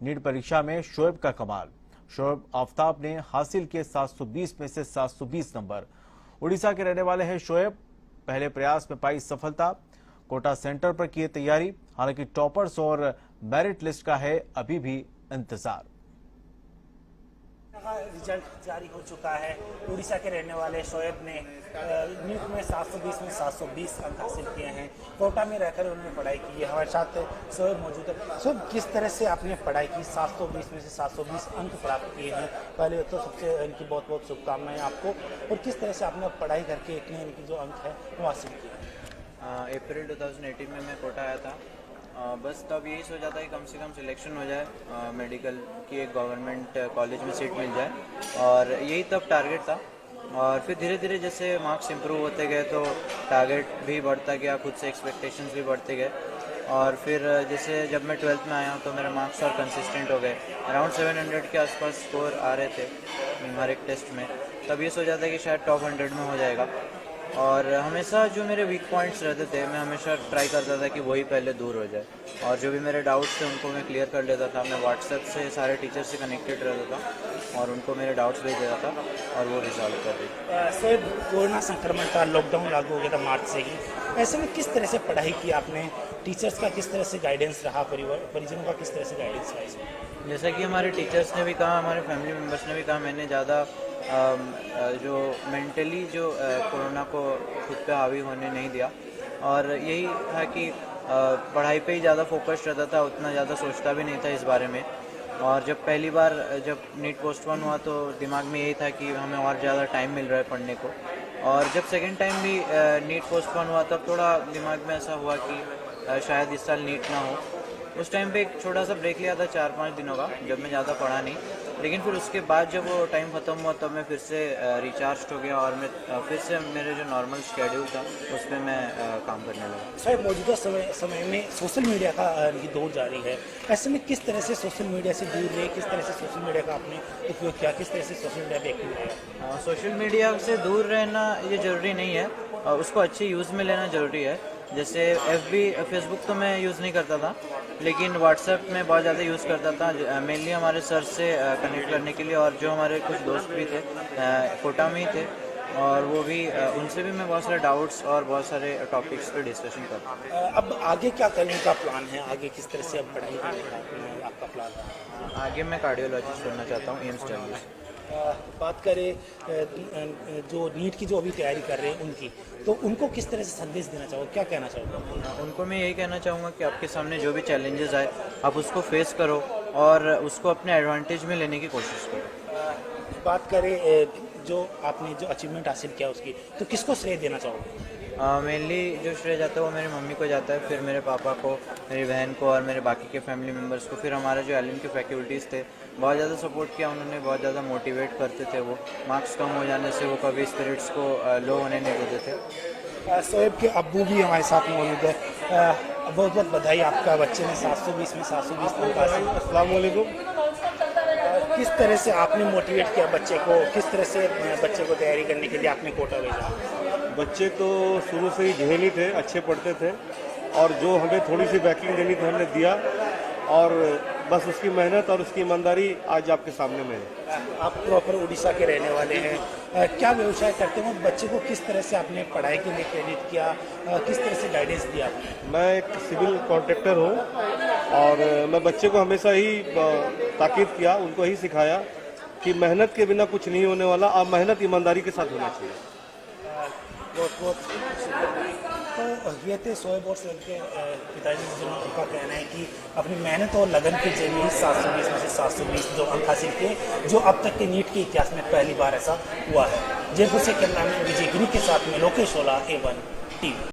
NEET परीक्षा में शोएब का कमाल। शोएब आफ्ताब ने हासिल किए 720 में से 720 नंबर। उड़ीसा के रहने वाले हैं शोएब। पहले प्रयास में पाई सफलता। कोटा सेंटर पर किए तैयारी। हालांकि टॉपर्स और मेरिट लिस्ट का है अभी भी इंतजार। रिजल्ट जारी हो चुका है। उड़ीसा के रहने वाले शोएब ने नीट में 720 में 720 अंक हासिल किए हैं। कोटा में रहकर उन्होंने पढ़ाई की है। हमारे साथ शोएब मौजूद है। शोएब, किस तरह से आपने पढ़ाई की? 720 में से 720 अंक प्राप्त किए हैं। पहले तो सबसे इनकी बहुत बहुत शुभकामनाएं आपको। और किस तरह से आपने पढ़ाई करके इतने इनकी जो अंक है वो हासिल किए? अप्रैल 2018 में मैं कोटा आया था। बस तब यही सोचा था कि कम से कम सिलेक्शन हो जाए, मेडिकल की एक गवर्नमेंट कॉलेज में सीट मिल जाए, और यही तब टारगेट था। और फिर धीरे धीरे जैसे मार्क्स इंप्रूव होते गए तो टारगेट भी बढ़ता गया, खुद से एक्सपेक्टेशंस भी बढ़ते गए। और फिर जैसे जब मैं 12th में आया तो मेरे मार्क्स और कंसिस्टेंट हो गए। अराउंड 700 के आसपास स्कोर आ रहे थे हर एक टेस्ट में। तब ये सोचा था कि शायद टॉप 100 में हो जाएगा। और हमेशा जो मेरे वीक पॉइंट्स रहते थे मैं हमेशा ट्राई करता था कि वही पहले दूर हो जाए। और जो भी मेरे डाउट्स थे उनको मैं क्लियर कर लेता था। मैं व्हाट्सएप से सारे टीचर से कनेक्टेड रहता था और उनको मेरे डाउट्स भेज देता था और वो रिजॉल्व कर देते। सर, कोरोना संक्रमण था, लॉकडाउन लागू हो गया था मार्च से ही। ऐसे में किस तरह से पढ़ाई की आपने? टीचर्स का किस तरह से गाइडेंस रहा? परिजनों का किस तरह से गाइडेंस रहा इसमें? जैसा कि हमारे टीचर्स ने भी कहा, हमारे फैमिली मेम्बर्स ने भी कहा, मैंने ज़्यादा जो मेंटली जो कोरोना को खुद पे हावी होने नहीं दिया। और यही था कि पढ़ाई पे ही ज़्यादा फोकस रहता था, उतना ज़्यादा सोचता भी नहीं था इस बारे में। और जब पहली बार जब नीट पोस्टपोन हुआ तो दिमाग में यही था कि हमें और ज़्यादा टाइम मिल रहा है पढ़ने को। और जब सेकेंड टाइम भी नीट पोस्टपोन हुआ तब थोड़ा दिमाग में ऐसा हुआ कि शायद इस साल नीट ना हो। उस टाइम पे एक छोटा सा ब्रेक लिया था 4-5 दिनों का, जब मैं ज़्यादा पढ़ा नहीं। लेकिन फिर उसके बाद जब वो टाइम ख़त्म हुआ तब मैं फिर से रिचार्ज हो गया और मैं फिर से मेरे जो नॉर्मल शेड्यूल था उस पर मैं काम करने लगा। सर, मौजूदा समय में सोशल मीडिया का की दौर जारी है। ऐसे में किस तरह से सोशल मीडिया से दूर रहे? किस तरह से सोशल मीडिया का आपने उपयोग किया? किस तरह से सोशल मीडिया पे एक्टिव रहे? सोशल मीडिया से दूर रहना ये ज़रूरी नहीं है, उसको अच्छे यूज़ में लेना ज़रूरी है। जैसे FB फेसबुक तो मैं यूज़ नहीं करता था, लेकिन व्हाट्सएप में बहुत ज़्यादा यूज़ करता था, मेनली हमारे सर से कनेक्ट करने के लिए। और जो हमारे कुछ दोस्त भी थे कोटा में ही थे, और वो भी उनसे भी मैं बहुत सारे डाउट्स और बहुत सारे टॉपिक्स पे डिस्कशन करता। अब आगे क्या करने का प्लान है? आगे किस तरह से अब पढ़ाई करने का आपका प्लान है? आगे मैं कार्डियोलॉजिस्ट बनना चाहता हूँ एम्स दिल्ली से। बात करें जो नीट की जो अभी तैयारी कर रहे हैं उनकी, तो उनको किस तरह से संदेश देना चाहोगे? क्या कहना चाहोगे? उनको मैं यही कहना चाहूँगा कि आपके सामने जो भी चैलेंजेस आए आप उसको फेस करो और उसको अपने एडवांटेज में लेने की कोशिश करो। बात करें जो आपने जो अचीवमेंट हासिल किया उसकी, तो किसको श्रेय देना चाहोगे? मेनली जो श्रेय जाता है वो मेरी मम्मी को जाता है, फिर मेरे पापा को, मेरी बहन को और मेरे बाकी के फैमिली मेम्बर्स को। फिर हमारे जो एलएम के फैकल्टीज़ थे बहुत ज़्यादा सपोर्ट किया उन्होंने, बहुत ज़्यादा मोटिवेट करते थे। वो मार्क्स कम हो जाने से वो कभी स्पिरिट्स को लो होने नहीं देते थे। शोएब के अब्बू भी हमारे साथ मौजूद है। बहुत बहुत बधाई, आपका बच्चे ने 720 में 720 अंक हासिल। अस्सलाम वालेकुम। किस तरह से आपने मोटिवेट किया बच्चे को? किस तरह से बच्चे को तैयारी करने के लिए आपने कोटा भेजा? बच्चे तो शुरू से ही जहनी थे, अच्छे पढ़ते थे, और जो हमें थोड़ी सी बैकिंग देनी थी हमने दिया, और बस उसकी मेहनत और उसकी ईमानदारी आज आपके सामने में है। आप प्रॉपर उड़ीसा के रहने वाले हैं, क्या व्यवसाय करते हो? बच्चे को किस तरह से आपने पढ़ाई के लिए प्रेरित किया? किस तरह से गाइडेंस दिया आपने? मैं एक सिविल कॉन्ट्रैक्टर हूँ और मैं बच्चे को हमेशा ही ताकीद किया, उनको ही सिखाया कि मेहनत के बिना कुछ नहीं होने वाला, अब मेहनत ईमानदारी के साथ होना चाहिए। बहुत बहुत तो ये थे शोएब और शोएब के पिताजी, जिनका कहना है कि अपनी मेहनत और लगन के जरिए 720 में से 720 जो अंक हासिल किए, जो अब तक के नीट के इतिहास में पहली बार ऐसा हुआ है। जयपुर से कैमरामैन विजय गिरी के साथ में लोकेश ओला, A1 TV।